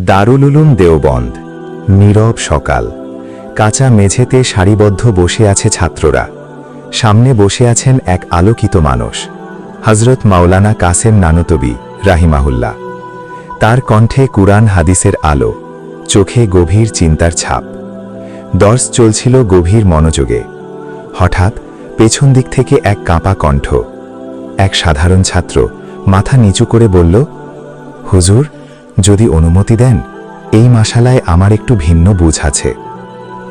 দারুল উলুম দেওবন্দ। নীরব সকাল। কাঁচা মেঝেতে সারিবদ্ধ বসে আছে ছাত্ররা। সামনে বসে আছেন এক আলোকিত মানুষ, হযরত মাওলানা কাসেম নানুতুবি রাহিমাহুল্লাহ। তার কণ্ঠে কুরআন হাদিসের আলো, চোখে গভীর চিন্তার ছাপ। দর্স চলছিল গভীর মনোযোগে। হঠাৎ পেছন দিক থেকে এক কাঁপা কণ্ঠ, এক সাধারণ ছাত্র মাথা নিচু করে বলল, হুজুর, যদি অনুমতি দেন, এই মাসালায় আমার একটু ভিন্ন বুঝ আছে।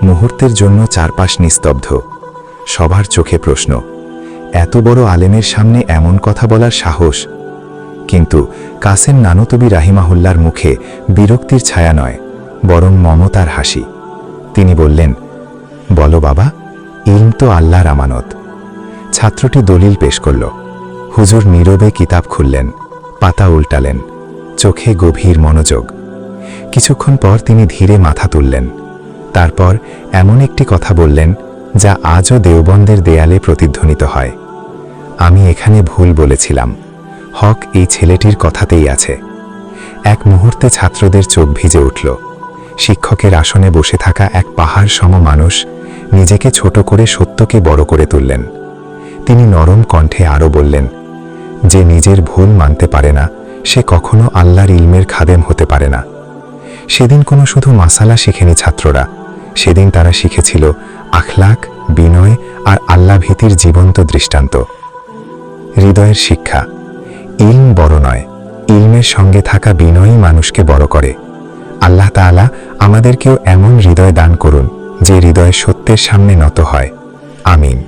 মুহূর্তের জন্য চারপাশ নিস্তব্ধ। সবার চোখে প্রশ্ন, এত বড় আলেমের সামনে এমন কথা বলার সাহস? কিন্তু কাসেম নানুতুবি রাহিমাহুল্লার মুখে বিরক্তির ছায়া নয়, বরং মমতার হাসি। তিনি বললেন, বলো বাবা, ইলম তো আল্লাহর আমানত। ছাত্রটি দলিল পেশ করল। হুজুর নীরবে কিতাব খুললেন, পাতা উল্টালেন, চোখে গভীর মনোযোগ। কিছুক্ষণ পর তিনি ধীরে মাথা তুললেন। তারপর এমন একটি কথা বললেন যা আজও দেওবন্দের দেয়ালে প্রতিধ্বনিত হয়, আমি এখানে ভুল বলেছিলাম, হক এই ছেলেটির কথাতেই আছে। এক মুহূর্তে ছাত্রদের চোখ ভিজে উঠল। শিক্ষকের আসনে বসে থাকা এক পাহাড় সম মানুষ নিজেকে ছোট করে সত্যকে বড় করে তুললেন। তিনি নরম কণ্ঠে আরও বললেন, যে নিজের ভুল মানতে পারে না, সে কখনো আল্লাহর ইলমের খাদেম হতে পারে না। সেদিন কোনো শুধু মাসালা শিখেনি ছাত্ররা, সেদিন তারা শিখেছিল আখলাক, বিনয় আর আল্লাহ ভীতির জীবন্ত দৃষ্টান্ত। হৃদয়ের শিক্ষা। ইলম বড় নয়, ইলমের সঙ্গে থাকা বিনয়ই মানুষকে বড় করে। আল্লাহ তাআলা আমাদেরকেও এমন হৃদয় দান করুন যে হৃদয় সত্যের সামনে নত হয়। আমিন।